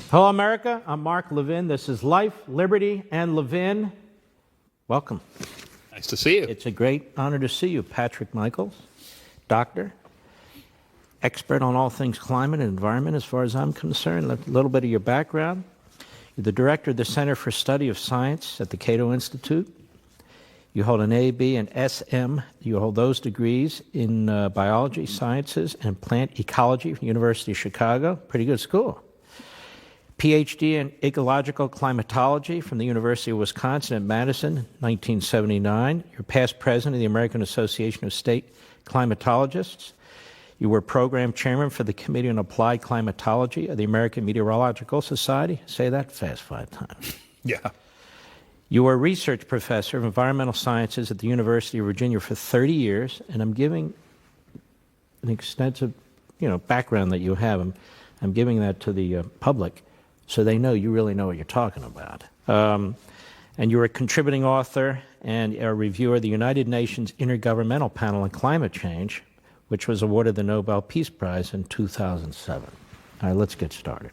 Hello, America. I'm Mark Levin. This is Life, Liberty, and Levin. Welcome. Nice to see you. It's a great honor to see you, Patrick Michaels, doctor, expert on all things climate and environment as far as I'm concerned. A little bit of your background. You're the director of the Center for Study of Science at the Cato Institute. You hold an A, B, and SM. You hold those degrees in biology, sciences, and plant ecology from the University of Chicago. Pretty good school. PhD in ecological climatology from the University of Wisconsin at Madison, 1979. You're past president of the American Association of State Climatologists. You were program chairman for the Committee on Applied Climatology of the American Meteorological Society. Say that fast 5 times. Yeah. You were a research professor of environmental sciences at the University of Virginia for 30 years, and I'm giving an extensive, background that you have. I'm giving that to the public so they know you really know what you're talking about. And you're a contributing author and a reviewer of the United Nations Intergovernmental Panel on Climate Change, which was awarded the Nobel Peace Prize in 2007. All right, let's get started.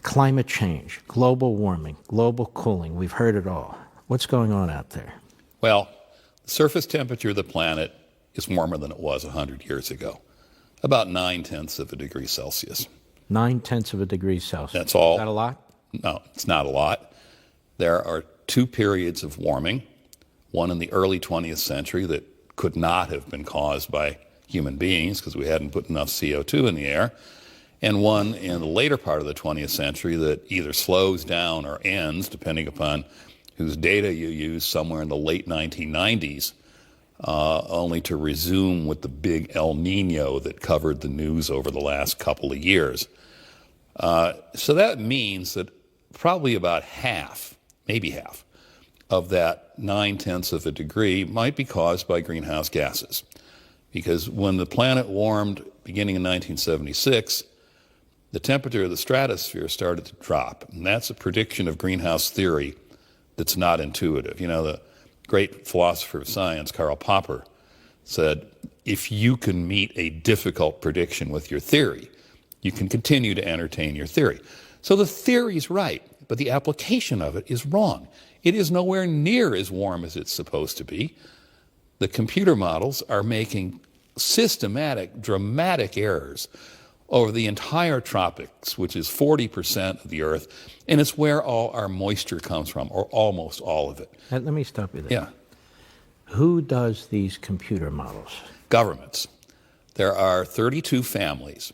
Climate change, global warming, global cooling, we've heard it all. What's going on out there? Well, the surface temperature of the planet is warmer than it was 100 years ago, about 9/10 of a degree Celsius. 9/10 of a degree Celsius. That's all. Is that a lot? No, it's not a lot. There are 2 periods of warming, one in the early 20th century that could not have been caused by human beings because we hadn't put enough CO2 in the air, and one in the later part of the 20th century that either slows down or ends, depending upon whose data you use, somewhere in the late 1990s, only to resume with the big El Nino that covered the news over the last couple of years. So that means that probably about half, maybe half, of that 9/10 of a degree might be caused by greenhouse gases. Because when the planet warmed beginning in 1976, the temperature of the stratosphere started to drop. And that's a prediction of greenhouse theory that's not intuitive. The great philosopher of science, Karl Popper, said, if you can meet a difficult prediction with your theory, you can continue to entertain your theory. So the theory's right, but the application of it is wrong. It is nowhere near as warm as it's supposed to be. The computer models are making systematic, dramatic errors over the entire tropics, which is 40% of the Earth, and it's where all our moisture comes from, or almost all of it. Let me stop you there. Yeah. Who does these computer models? Governments. There are 32 families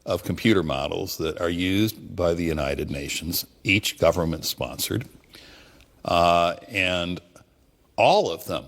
of computer models that are used by the United Nations, each government-sponsored, and all of them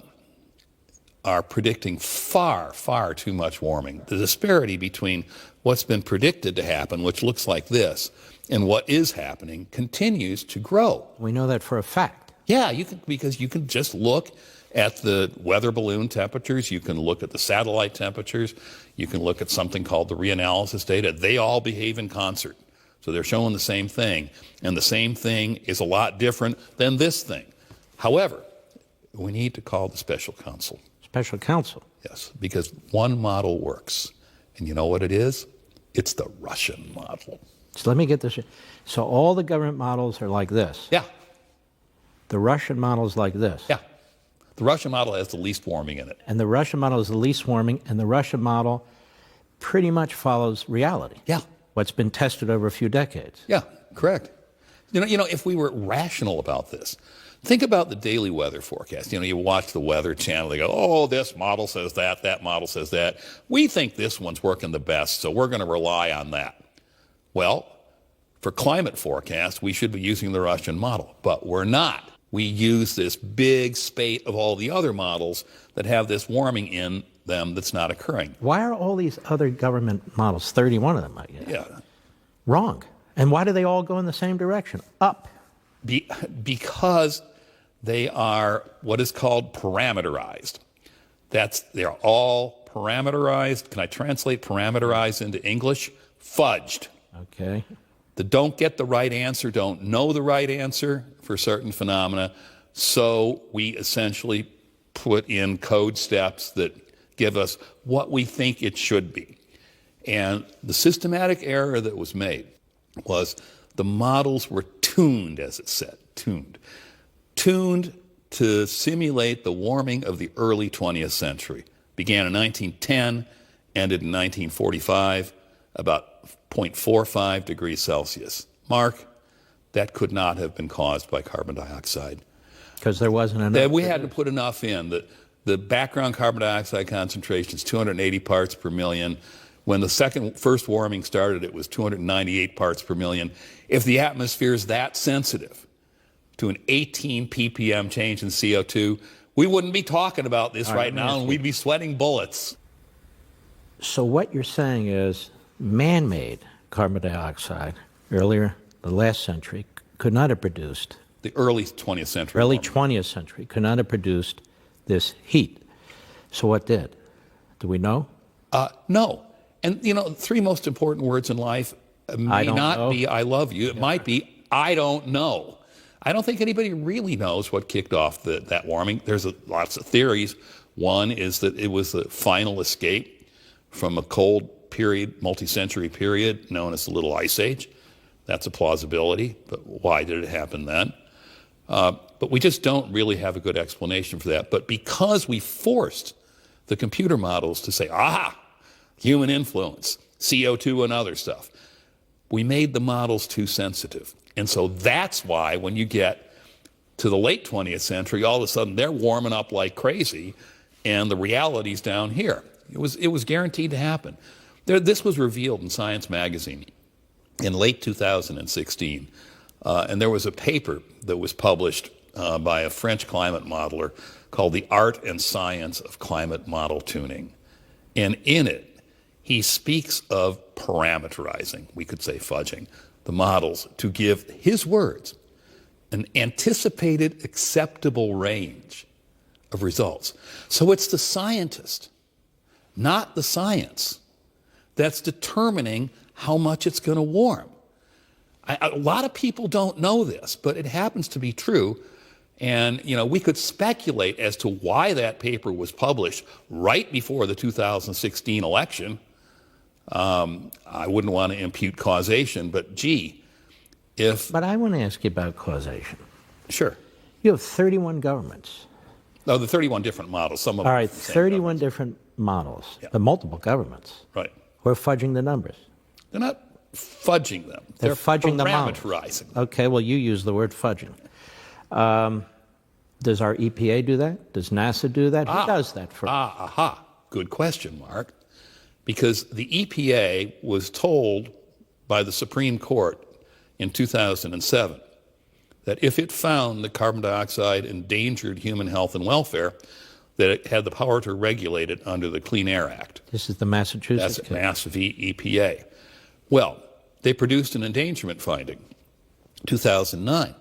are predicting far, far too much warming. The disparity between what's been predicted to happen, which looks like this, and what is happening continues to grow. We know that for a fact. Yeah, because you can just look at the weather balloon temperatures, you can look at the satellite temperatures, you can look at something called the reanalysis data. They all behave in concert. So they're showing the same thing, and the same thing is a lot different than this thing. However, we need to call the special counsel. Special counsel? Yes, because one model works. And you know what it is? It's the Russian model. So let me get this. So all the government models are like this? Yeah. The Russian model is like this? Yeah. The Russian model has the least warming in it. And the Russian model is the least warming, and the Russian model pretty much follows reality. Yeah. What's been tested over a few decades. Yeah, correct. If we were rational about this, think about the daily weather forecast. You watch the Weather Channel, they go, oh, this model says that, that model says that. We think this one's working the best, so we're going to rely on that. Well, for climate forecast, we should be using the Russian model, but we're not. We use this big spate of all the other models that have this warming in them that's not occurring. Why are all these other government models, 31 of them, I guess, Yeah. wrong? And why do they all go in the same direction, up? Because they are what is called parameterized. They're all parameterized. Can I translate parameterized into English? Fudged. Okay. The don't get the right answer, don't know the right answer for certain phenomena. So we essentially put in code steps that give us what we think it should be. And the systematic error that was made was the models were tuned, as it said, tuned to simulate the warming of the early 20th century. Began in 1910, ended in 1945, about 0.45 degrees Celsius. Mark, that could not have been caused by carbon dioxide. Because there wasn't enough. That we had to put enough in. The background carbon dioxide concentration is 280 parts per million. When the first warming started, it was 298 parts per million. If the atmosphere is that sensitive to an 18 ppm change in CO2, we wouldn't be talking about this right now, and we'd be sweating bullets. So what you're saying is man-made carbon dioxide earlier, the last century, could not have produced. The early 20th century. Early 20th century could not have produced this heat. So what did? Do we know? No. And, you know, the three most important words in life may not be I love you. It might be I don't know. I don't think anybody really knows what kicked off that warming. There's lots of theories. One is that it was the final escape from a cold period, multi-century period known as the Little Ice Age. That's a plausibility, but why did it happen then? But we just don't really have a good explanation for that. But because we forced the computer models to say, aha, human influence, CO2 and other stuff, we made the models too sensitive. And so that's why when you get to the late 20th century, all of a sudden they're warming up like crazy, and the reality's down here. It was guaranteed to happen. This was revealed in Science magazine in late 2016. And there was a paper that was published by a French climate modeler called The Art and Science of Climate Model Tuning. And in it, he speaks of parameterizing, we could say fudging, the models to give his words an anticipated acceptable range of results. So it's the scientist, not the science, that's determining how much it's going to warm. A lot of people don't know this, but it happens to be true. And, you know, we could speculate as to why that paper was published right before the 2016 election. I wouldn't want to impute causation, but gee, But I want to ask you about causation. Sure. You have 31 governments. No, the 31 different models. Some of them. All right, 31 different models, the multiple governments. Right. Who are fudging the numbers. They're not fudging them. They're fudging the models. Parameterizing them. Okay, well, you use the word fudging. Does our EPA do that? Does NASA do that? Who does that for us? Good question, Mark. Because the EPA was told by the Supreme Court in 2007 that if it found that carbon dioxide endangered human health and welfare, that it had the power to regulate it under the Clean Air Act. This is the Massachusetts That's Mass v. EPA. Well, they produced an endangerment finding, 2009.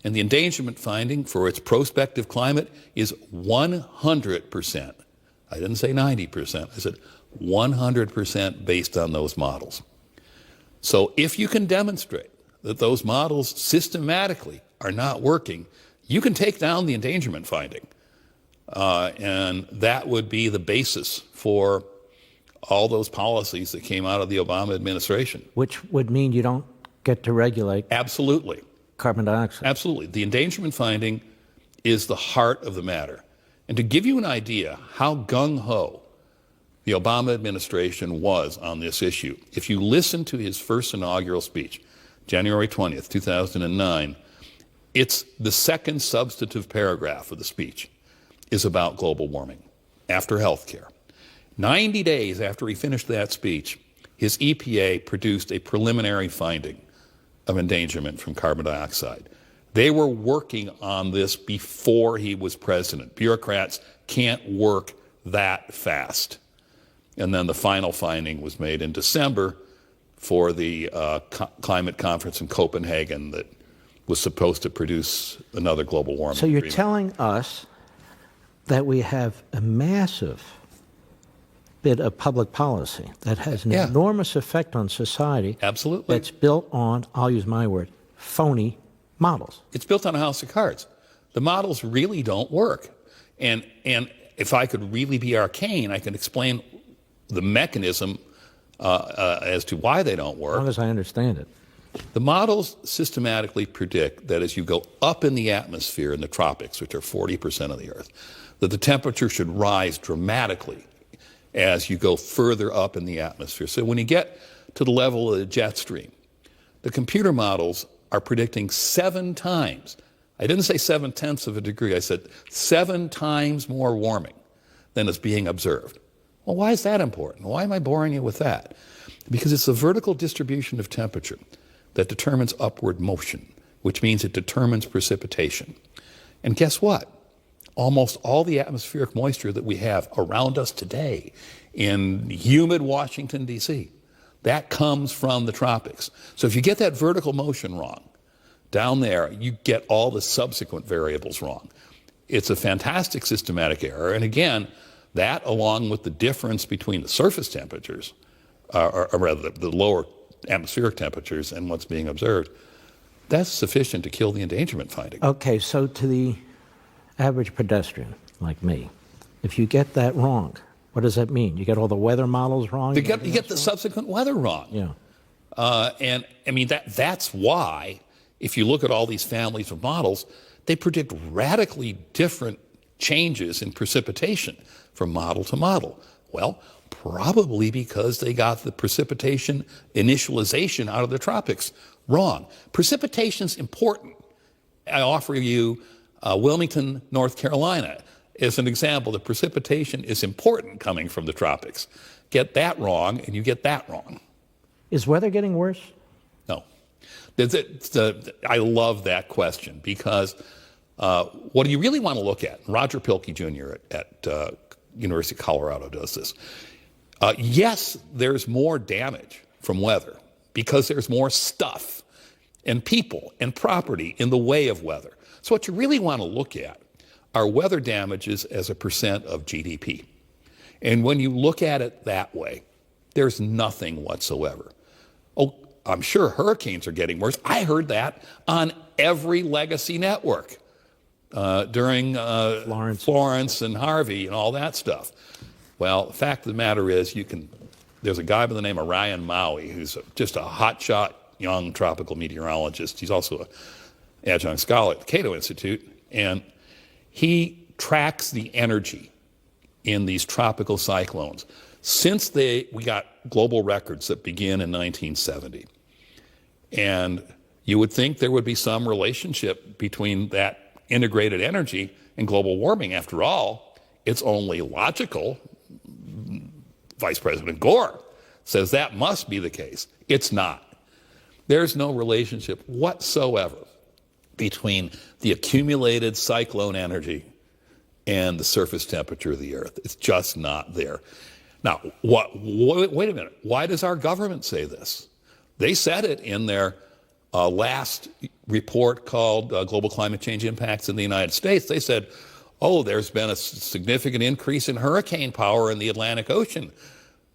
And the endangerment finding for its prospective climate is 100%. I didn't say 90%. I said 100% based on those models. So if you can demonstrate that those models systematically are not working, you can take down the endangerment finding. And that would be the basis for all those policies that came out of the Obama administration. Which would mean you don't get to regulate Absolutely. carbon dioxide. Absolutely. The endangerment finding is the heart of the matter. And to give you an idea how gung-ho the Obama administration was on this issue, if you listen to his first inaugural speech, January 20th, 2009, it's the second substantive paragraph of the speech is about global warming after health care. 90 days after he finished that speech, his EPA produced a preliminary finding of endangerment from carbon dioxide. They were working on this before he was president. Bureaucrats can't work that fast. And then the final finding was made in December for the climate conference in Copenhagen that was supposed to produce another global warming So you're agreement. telling us that we have a massive bit of public policy that has an enormous effect on society. Absolutely. That's built on, I'll use my word, phony models. It's built on a house of cards. The models really don't work. And if I could really be arcane, I can explain the mechanism as to why they don't work. As long as I understand it. The models systematically predict that as you go up in the atmosphere in the tropics, which are 40% of the Earth, that the temperature should rise dramatically as you go further up in the atmosphere. So when you get to the level of the jet stream, the computer models are predicting 7 times. I didn't say 7/10 of a degree. I said 7 times more warming than is being observed. Well, why is that important? Why am I boring you with that? Because it's the vertical distribution of temperature that determines upward motion, which means it determines precipitation. And guess what? Almost all the atmospheric moisture that we have around us today in humid Washington, D.C., that comes from the tropics. So if you get that vertical motion wrong, down there, you get all the subsequent variables wrong. It's a fantastic systematic error. And again, that along with the difference between the surface temperatures, or rather the lower atmospheric temperatures and what's being observed, that's sufficient to kill the endangerment finding. Okay, so to the average pedestrian like me, if you get that wrong, what does that mean? You get all the weather models wrong? You get the subsequent weather wrong. Yeah. And I mean, that's why, if you look at all these families of models, they predict radically different changes in precipitation from model to model. Well, probably because they got the precipitation initialization out of the tropics wrong. Precipitation's important. I offer you Wilmington, North Carolina as an example. The precipitation is important coming from the tropics. Get that wrong, and you get that wrong. Is weather getting worse? No. I love that question because what do you really want to look at? Roger Pilkey Jr. at University of Colorado does this. Yes, there's more damage from weather because there's more stuff and people and property in the way of weather. So what you really want to look at are weather damages as a percent of GDP. And when you look at it that way, there's nothing whatsoever. Oh, I'm sure hurricanes are getting worse. I heard that on every legacy network during Florence and Harvey and all that stuff. Well, the fact of the matter is there's a guy by the name of Ryan Maui who's just a hotshot young tropical meteorologist. He's also an adjunct scholar at the Cato Institute, and he tracks the energy in these tropical cyclones since we got global records that begin in 1970. And you would think there would be some relationship between that integrated energy and global warming. After all, it's only logical. Vice President Gore says that must be the case. It's not. There's no relationship whatsoever between the accumulated cyclone energy and the surface temperature of the Earth. It's just not there. Now, wait a minute. Why does our government say this? They said it in their last report called Global Climate Change Impacts in the United States. They said, oh, there's been a significant increase in hurricane power in the Atlantic Ocean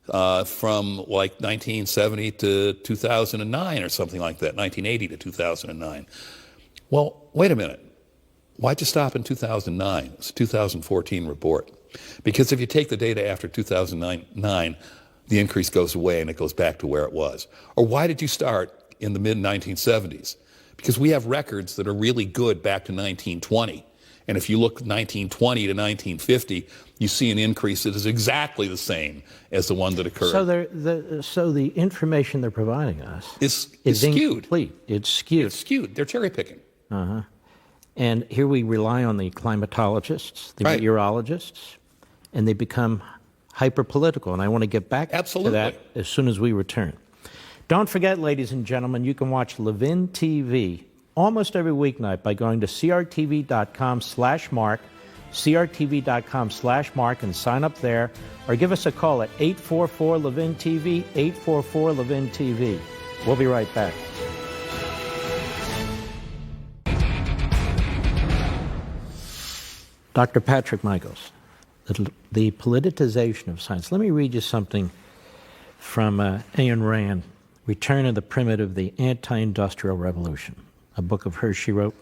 from like 1970 to 2009 or something like that, 1980 to 2009. Well, wait a minute. Why'd you stop in 2009? It's a 2014 report. Because if you take the data after 2009, the increase goes away and it goes back to where it was. Or why did you start in the mid-1970s? Because we have records that are really good back to 1920. And if you look 1920 to 1950, you see an increase that is exactly the same as the one that occurred. So the information they're providing us is skewed. Incomplete. It's skewed. It's skewed. They're cherry picking. And here we rely on the climatologists, the meteorologists, and they become hyper-political. And I want to get back to that as soon as we return. Don't forget, ladies and gentlemen, you can watch Levin TV almost every weeknight by going to crtv.com/Mark, crtv.com/Mark, and sign up there, or give us a call at 844-LEVIN-TV, 844-LEVIN-TV. We'll be right back. Dr. Patrick Michaels, the politicization of science. Let me read you something from Ayn Rand, Return of the Primitive, the Anti-Industrial Revolution, a book of hers she wrote,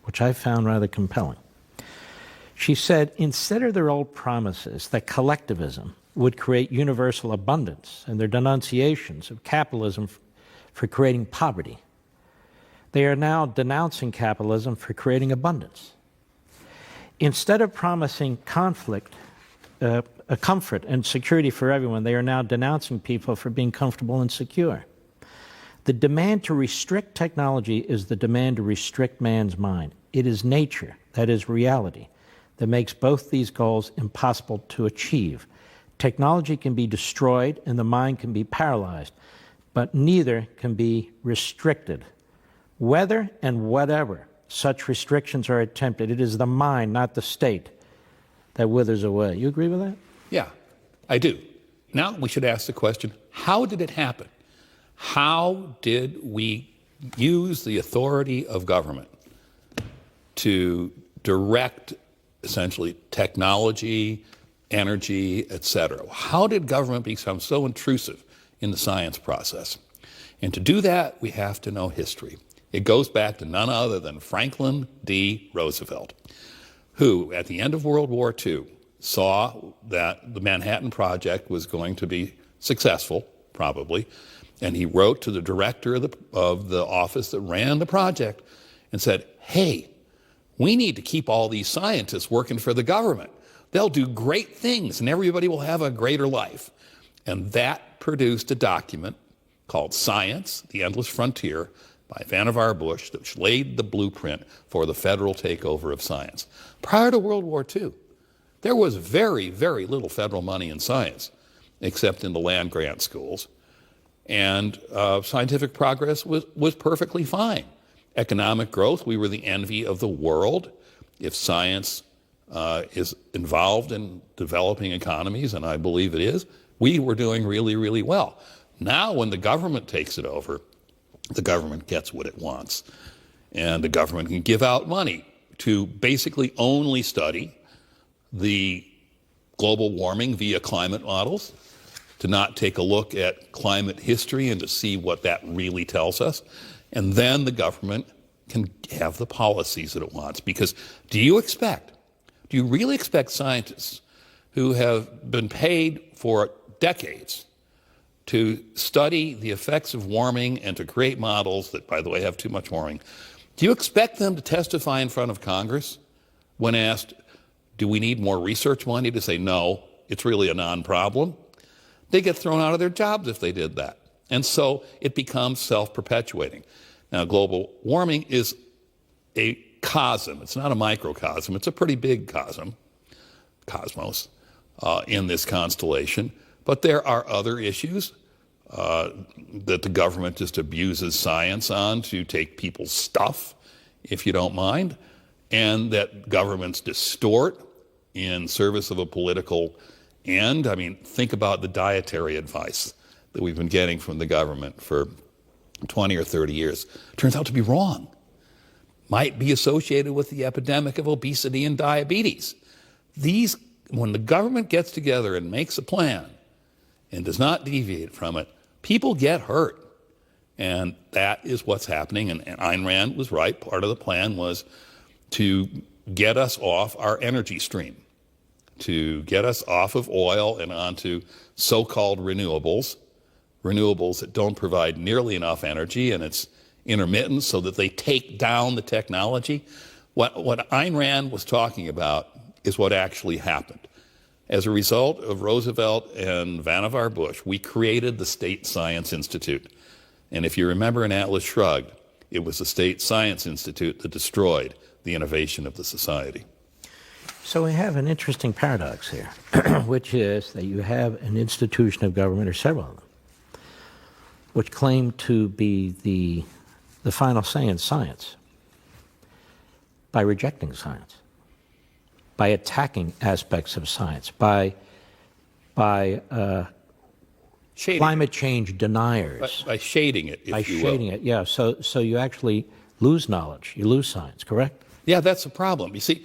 which I found rather compelling. She said, instead of their old promises that collectivism would create universal abundance and their denunciations of capitalism for creating poverty, They are now denouncing capitalism for creating abundance. Instead of promising conflict, a comfort and security for everyone, they are now denouncing people for being comfortable and secure. The demand to restrict technology is the demand to restrict man's mind. It is nature, that is reality, that makes both these goals impossible to achieve. Technology can be destroyed and the mind can be paralyzed, but neither can be restricted. Whether and whatever such restrictions are attempted, it is the mind, not the state, that withers away. You agree with that? Yeah, I do. Now we should ask the question, how did it happen? How did we use the authority of government to direct essentially technology, energy, et cetera? How did government become so intrusive in the science process? And to do that, we have to know history. It goes back to none other than Franklin D. Roosevelt, who, at the end of World War II, saw that the Manhattan Project was going to be successful, probably, and he wrote to the director of the office that ran the project and said, hey, we need to keep all these scientists working for the government. They'll do great things and everybody will have a greater life. And that produced a document called Science, the Endless Frontier, by Vannevar Bush, that laid the blueprint for the federal takeover of science. Prior to World War II, there was very, very little federal money in science, except in the land-grant schools. And scientific progress was perfectly fine. Economic growth, we were the envy of the world. If science is involved in developing economies, and I believe it is, we were doing really, really well. Now when the government takes it over, the government gets what it wants. And the government can give out money to basically only study the global warming via climate models, to not take a look at climate history and to see what that really tells us. And then the government can have the policies that it wants. Because do you really expect scientists who have been paid for decades to study the effects of warming and to create models that, by the way, have too much warming, do you expect them to testify in front of Congress when asked, do we need more research money, to say, no, it's really a non-problem? They get thrown out of their jobs if they did that. And so it becomes self-perpetuating. Now, global warming is a cosm. It's not a microcosm. It's a pretty big cosmos in this constellation. But there are other issues that the government just abuses science on to take people's stuff, if you don't mind, and that governments distort in service of a political end. I mean, think about the dietary advice that we've been getting from the government for 20 or 30 years. Turns out to be wrong. Might be associated with the epidemic of obesity and diabetes. When the government gets together and makes a plan and does not deviate from it, people get hurt. And that is what's happening. And Ayn Rand was right. Part of the plan was to get us off our energy stream, to get us off of oil and onto so-called renewables that don't provide nearly enough energy, and it's intermittent so that they take down the technology. What Ayn Rand was talking about is what actually happened. As a result of Roosevelt and Vannevar Bush, we created the State Science Institute. And if you remember in Atlas Shrugged, it was the State Science Institute that destroyed the innovation of the society. So we have an interesting paradox here, which is that you have an institution of government, or several of them, which claim to be the final say in science by rejecting science, by attacking aspects of science, by climate change deniers. By shading it, if you will. By shading it, yeah. So you actually lose knowledge, you lose science, correct? Yeah, that's the problem. You see,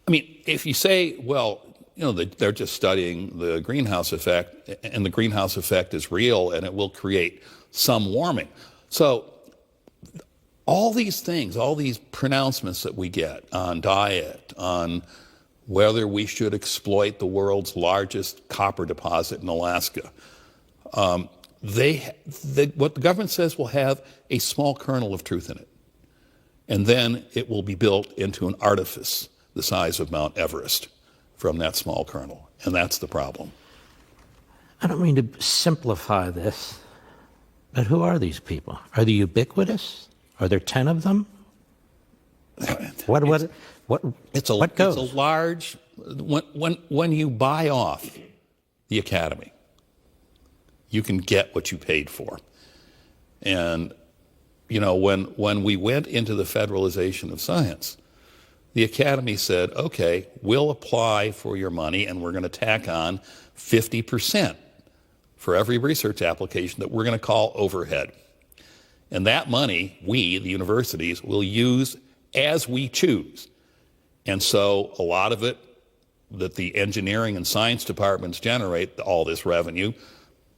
I mean, if you say, well, you know, they're just studying the greenhouse effect, and the greenhouse effect is real, and it will create some warming. So all these things, all these pronouncements that we get on diet, on whether we should exploit the world's largest copper deposit in Alaska, what the government says will have a small kernel of truth in it. And then it will be built into an artifice the size of Mount Everest from that small kernel. And that's the problem. I don't mean to simplify this, but who are these people? Are they ubiquitous? Are there 10 of them? What goes? It's a large, when you buy off the academy, you can get what you paid for. And, you know, when we went into the federalization of science, the academy said, okay, we'll apply for your money and we're going to tack on 50% for every research application that we're going to call overhead. And that money, we, the universities, will use as we choose. And so a lot of it that the engineering and science departments generate, all this revenue,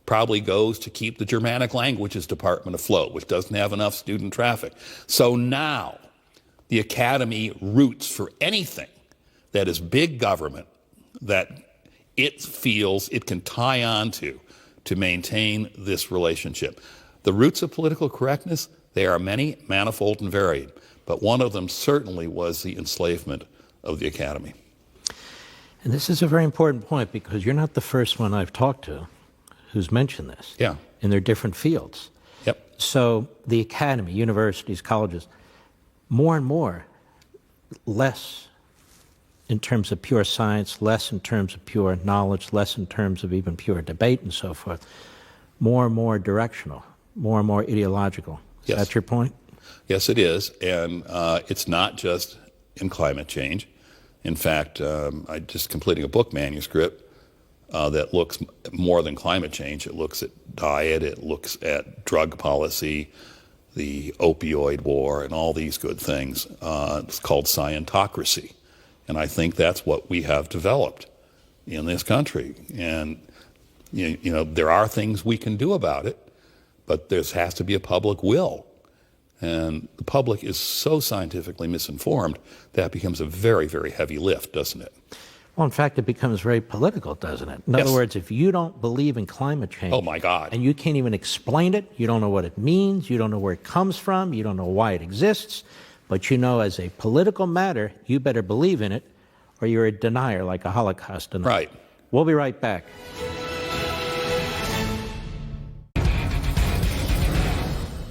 probably goes to keep the Germanic languages department afloat, which doesn't have enough student traffic. So now the academy roots for anything that is big government that it feels it can tie on to maintain this relationship. The roots of political correctness, they are many, manifold, and varied, but one of them certainly was the enslavement of the academy. And this is a very important point because you're not the first one I've talked to who's mentioned this. Yeah. In their different fields. Yep. So the academy, universities, colleges, more and more, less in terms of pure science, less in terms of pure knowledge, less in terms of even pure debate and so forth, more and more directional, more and more ideological. Is that your point? Yes, it is. And it's not just in climate change. In fact, I'm just completing a book manuscript that looks more than climate change. It looks at diet, it looks at drug policy, the opioid war, and all these good things. It's called scientocracy. And I think that's what we have developed in this country. And, you know, there are things we can do about it, but there has to be a public will. And the public is so scientifically misinformed that becomes a very, very heavy lift, doesn't it? Well, in fact, it becomes very political, doesn't it? In other words, if you don't believe in climate change, oh my God, and you can't even explain it, you don't know what it means, you don't know where it comes from, you don't know why it exists, but you know as a political matter, you better believe in it, or you're a denier, like a Holocaust denier. Right. We'll be right back.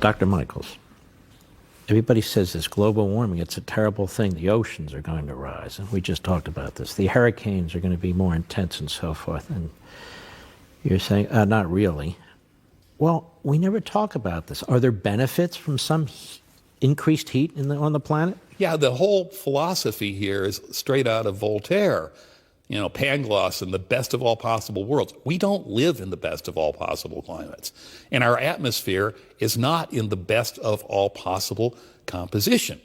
Dr. Michaels, everybody says this global warming, it's a terrible thing. The oceans are going to rise, and we just talked about this. The hurricanes are going to be more intense and so forth. And you're saying, not really. Well, we never talk about this. Are there benefits from some increased heat on the planet? Yeah, the whole philosophy here is straight out of Voltaire. You know, Pangloss and the best of all possible worlds. We don't live in the best of all possible climates. And our atmosphere is not in the best of all possible composition.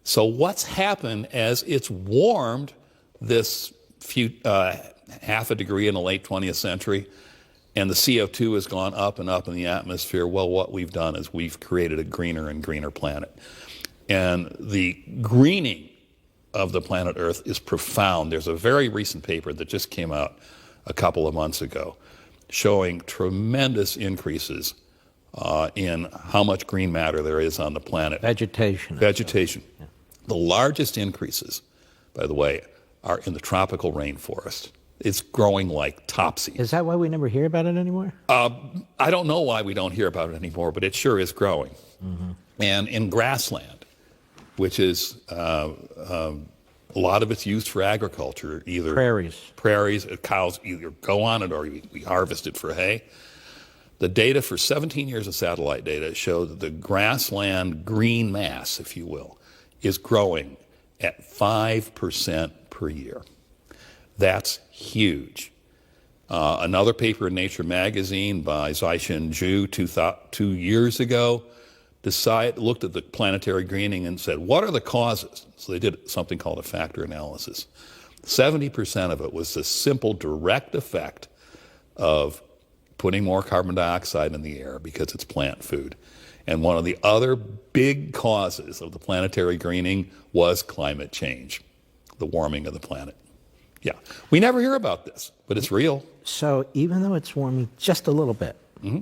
So what's happened as it's warmed this half a degree in the late 20th century, and the CO2 has gone up and up in the atmosphere, well, what we've done is we've created a greener and greener planet. And the greening of the planet Earth is profound. There's a very recent paper that just came out a couple of months ago showing tremendous increases in how much green matter there is on the planet. Vegetation. Yeah. The largest increases, by the way, are in the tropical rainforest. It's growing like topsy. Is that why we never hear about it anymore? I don't know why we don't hear about it anymore, but it sure is growing. Mm-hmm. And in grassland, which is a lot of it's used for agriculture, either prairies, cows either go on it or we harvest it for hay. The data for 17 years of satellite data show that the grassland green mass, if you will, is growing at 5% per year. That's huge. Another paper in Nature magazine by Zai-Shin Zhu 2 years ago looked at the planetary greening and said, what are the causes? So they did something called a factor analysis. 70% of it was the simple direct effect of putting more carbon dioxide in the air because it's plant food. And one of the other big causes of the planetary greening was climate change, the warming of the planet. Yeah, we never hear about this, but it's real. So even though it's warming just a little bit, mm-hmm.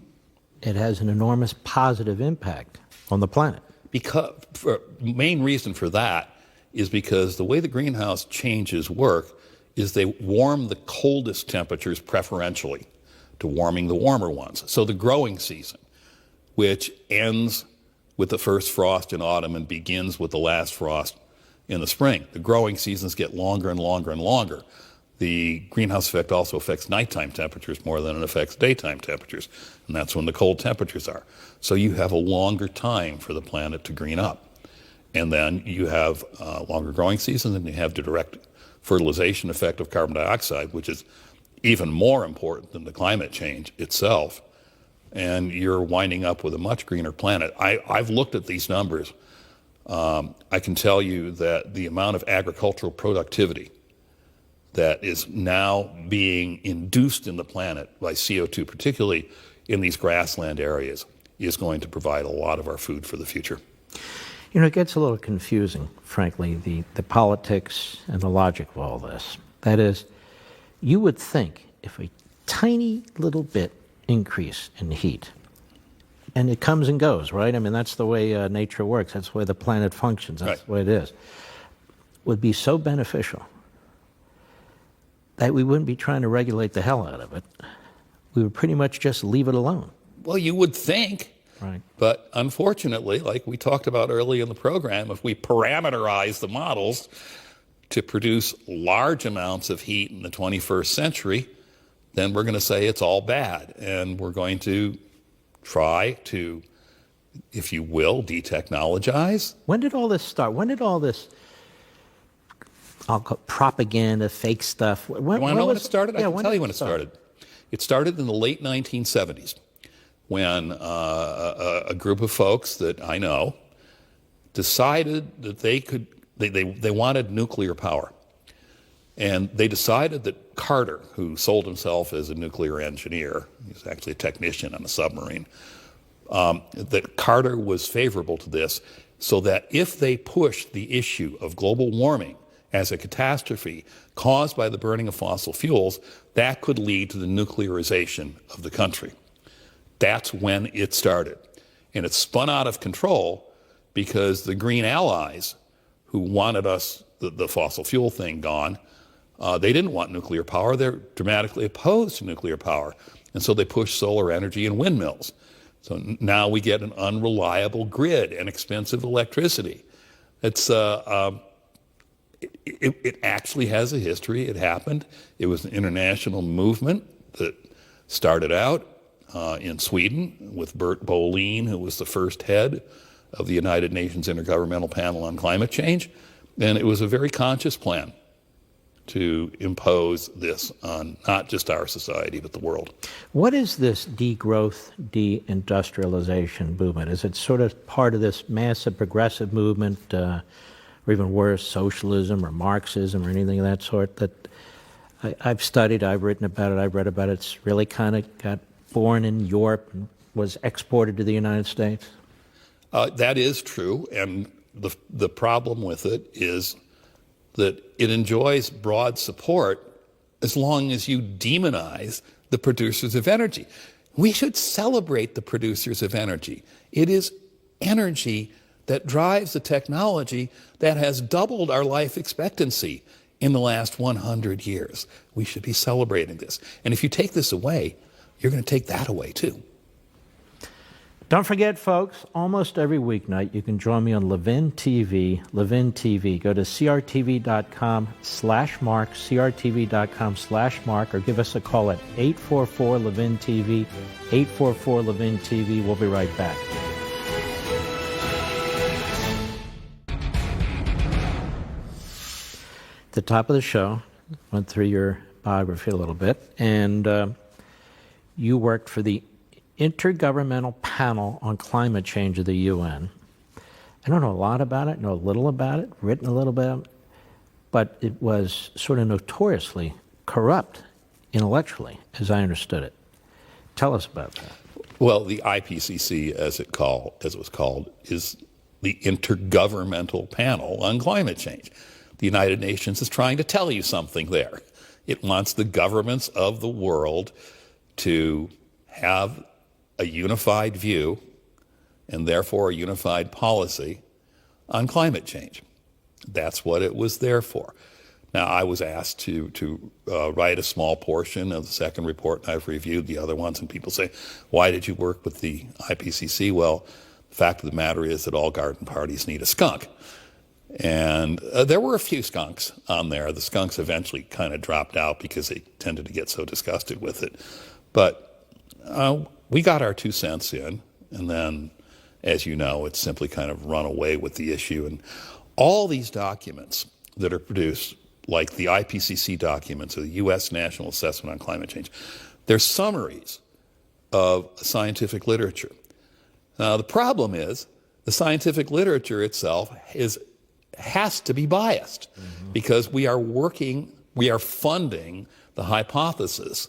It has an enormous positive impact on the planet. Main reason for that is because the way the greenhouse changes work is they warm the coldest temperatures preferentially to warming the warmer ones. So the growing season, which ends with the first frost in autumn and begins with the last frost in the spring. The growing seasons get longer and longer and longer. The greenhouse effect also affects nighttime temperatures more than it affects daytime temperatures, and that's when the cold temperatures are. So you have a longer time for the planet to green up. And then you have longer growing seasons, and you have the direct fertilization effect of carbon dioxide, which is even more important than the climate change itself. And you're winding up with a much greener planet. I've looked at these numbers. I can tell you that the amount of agricultural productivity that is now being induced in the planet by CO2, particularly in these grassland areas, is going to provide a lot of our food for the future. You know, it gets a little confusing, frankly, the politics and the logic of all this. That is, you would think if a tiny little bit increase in heat, and it comes and goes, right? I mean, that's the way nature works. That's the way the planet functions. That's the way it is. Would be so beneficial that we wouldn't be trying to regulate the hell out of it. We would pretty much just leave it alone. Well, you would think. Right. But unfortunately, like we talked about early in the program, if we parameterize the models to produce large amounts of heat in the 21st century, then we're going to say it's all bad. And we're going to try to, if you will, detechnologize. When did all this start? When did all this, I'll call it propaganda, fake stuff? You want to know when it started? I can tell you when it started. It started in the late 1970s when a group of folks that I know decided that they wanted nuclear power. And they decided that Carter, who sold himself as a nuclear engineer, he's actually a technician on a submarine, that Carter was favorable to this, so that if they pushed the issue of global warming as a catastrophe caused by the burning of fossil fuels, that could lead to the nuclearization of the country. That's when it started. And it spun out of control because the Green allies who wanted us, the fossil fuel thing gone, they didn't want nuclear power. They're dramatically opposed to nuclear power. And so they pushed solar energy and windmills. So now we get an unreliable grid and expensive electricity. It's it actually has a history. It happened. It was an international movement that started out in Sweden with Bert Bolin, who was the first head of the United Nations Intergovernmental Panel on Climate Change. And it was a very conscious plan to impose this on not just our society, but the world. What is this degrowth, deindustrialization movement? Is it sort of part of this massive progressive movement, or even worse, socialism or Marxism or anything of that sort that I've studied, I've written about it, I've read about it? It's really kind of got born in Europe and was exported to the United States? That is true, and the problem with it is that it enjoys broad support as long as you demonize the producers of energy. We should celebrate the producers of energy. It is energy that drives the technology that has doubled our life expectancy in the last 100 years. We should be celebrating this. And if you take this away, you're going to take that away too. Don't forget, folks, almost every weeknight you can join me on Levin TV. Levin TV. Go to crtv.com/Mark, crtv.com/Mark, or give us a call at 844-LEVIN-TV, 844-LEVIN-TV. We'll be right back. At the top of the show, went through your biography a little bit, and you worked for the Intergovernmental Panel on Climate Change of the UN. I don't know a lot about it, know a little about it, written a little bit, but it was sort of notoriously corrupt intellectually, as I understood it. Tell us about that. Well, the IPCC, as it was called, is the Intergovernmental Panel on Climate Change. The United Nations is trying to tell you something there. It wants the governments of the world to have a unified view and therefore a unified policy on climate change. That's what it was there for. Now, I was asked to write a small portion of the second report, and I've reviewed the other ones, and people say, why did you work with the IPCC? Well, the fact of the matter is that all garden parties need a skunk. And there were a few skunks on there. The skunks eventually kind of dropped out because they tended to get so disgusted with it. But we got our 2 cents in, and then, as you know, it's simply kind of run away with the issue. And all these documents that are produced, like the IPCC documents or the U.S. National Assessment on Climate Change, they're summaries of scientific literature. Now, the problem is the scientific literature itself has to be biased because we are funding the hypothesis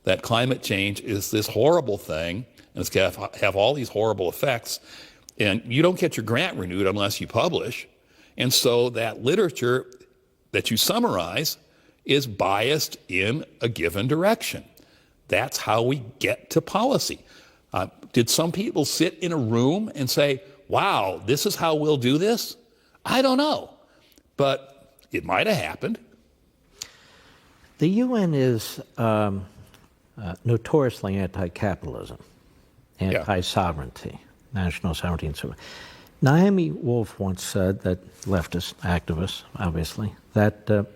that climate change is this horrible thing and it's going to have all these horrible effects, and you don't get your grant renewed unless you publish. And so that literature that you summarize is biased in a given direction. That's how we get to policy. Did some people sit in a room and say, wow, this is how we'll do this? I don't know, but it might have happened. The UN is notoriously anti-capitalism, anti-sovereignty, national sovereignty and so on. Naomi Wolf once said, that leftist activist, obviously, that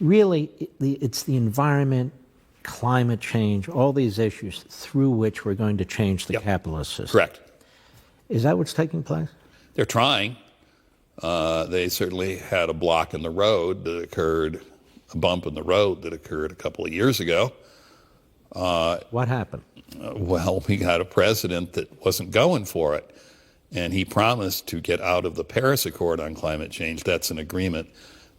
really it's the environment, climate change, all these issues through which we're going to change the capitalist system. Correct. Is that what's taking place? They're trying. They certainly had a block in the road that occurred, a bump in the road that occurred a couple of years ago. What happened? Well, we got a president that wasn't going for it, and he promised to get out of the Paris Accord on climate change. That's an agreement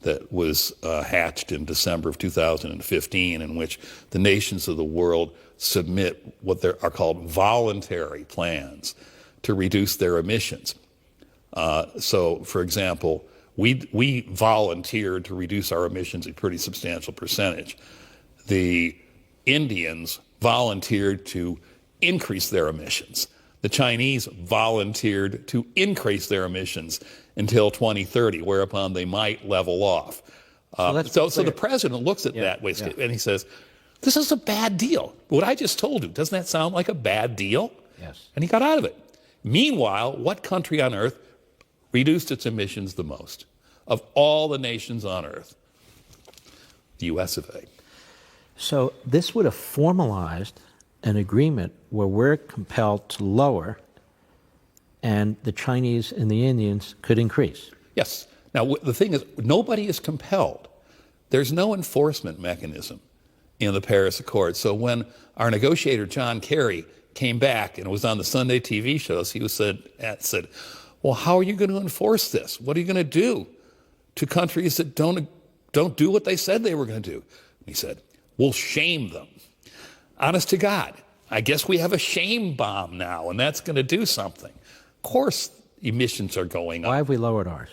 that was hatched in December of 2015, in which the nations of the world submit what are called voluntary plans to reduce their emissions. So, for example, we volunteered to reduce our emissions a pretty substantial percentage. The Indians volunteered to increase their emissions. The Chinese volunteered to increase their emissions until 2030, whereupon they might level off. So the president looks at that way and he says, this is a bad deal. What I just told you, doesn't that sound like a bad deal? Yes. And he got out of it. Meanwhile, what country on earth reduced its emissions the most of all the nations on earth? The US of A. So this would have formalized an agreement where we're compelled to lower and the Chinese and the Indians could increase. Yes. Now, the thing is, nobody is compelled. There's no enforcement mechanism in the Paris Accord. So when our negotiator, John Kerry, came back and was on the Sunday TV shows, he said, well, how are you going to enforce this? What are you going to do to countries that don't do what they said they were going to do? He said, we'll shame them. Honest to God, I guess we have a shame bomb now, and that's going to do something. Of course, emissions are going up. Why have we lowered ours?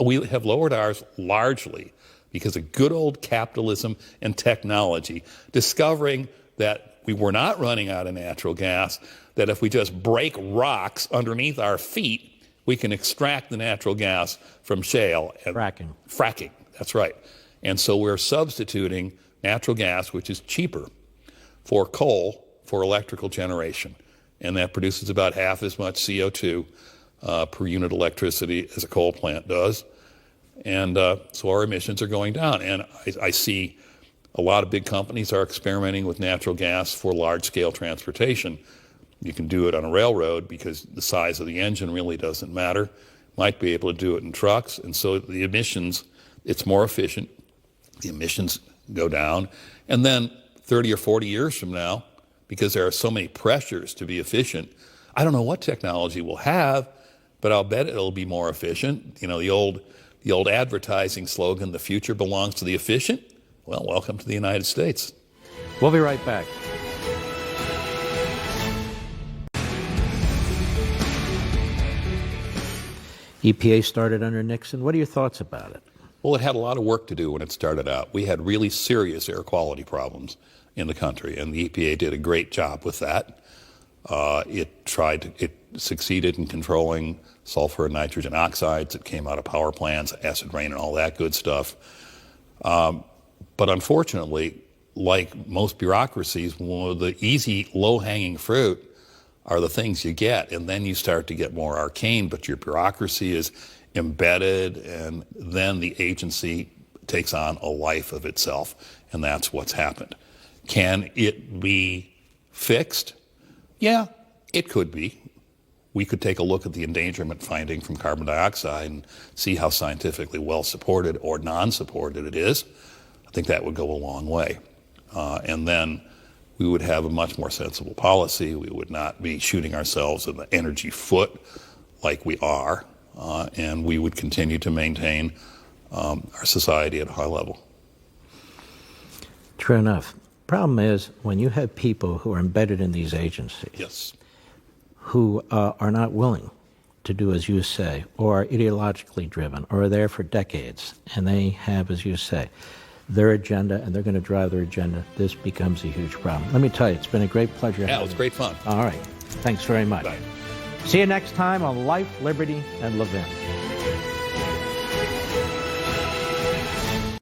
We have lowered ours largely because of good old capitalism and technology, discovering that we were not running out of natural gas, that if we just break rocks underneath our feet, we can extract the natural gas from shale. And Fracking, that's right. And so we're substituting natural gas, which is cheaper, for coal for electrical generation. And that produces about half as much CO2 per unit of electricity as a coal plant does. And so our emissions are going down. And I see a lot of big companies are experimenting with natural gas for large-scale transportation. You can do it on a railroad because the size of the engine really doesn't matter. Might be able to do it in trucks. And so the emissions, it's more efficient. The emissions go down. And then 30 or 40 years from now, because there are so many pressures to be efficient, I don't know what technology we'll have, but I'll bet it'll be more efficient. You know, the old advertising slogan, the future belongs to the efficient. Well, welcome to the United States. We'll be right back. EPA started under Nixon. What are your thoughts about it? Well, it had a lot of work to do when it started out. We had really serious air quality problems in the country, and the EPA did a great job with that. It succeeded in controlling sulfur and nitrogen oxides that came out of power plants, acid rain and all that good stuff. But unfortunately, like most bureaucracies, one of the easy, low-hanging fruit are the things you get, and then you start to get more arcane, but your bureaucracy is embedded, and then the agency takes on a life of itself, and that's what's happened. Can it be fixed? Yeah, it could be. We could take a look at the endangerment finding from carbon dioxide and see how scientifically well supported or non-supported it is. I think that would go a long way. And then we would have a much more sensible policy. We would not be shooting ourselves in the energy foot like we are, and we would continue to maintain our society at a high level. True enough. Problem is, when you have people who are embedded in these agencies, Yes. who are not willing to do as you say, or are ideologically driven, or are there for decades, and they have, as you say, their agenda, and they're going to drive their agenda, this becomes a huge problem. Let me tell you, it's been a great pleasure. Yeah, it was great fun. All right. Thanks very much. Bye. See you next time on Life, Liberty, and Levin.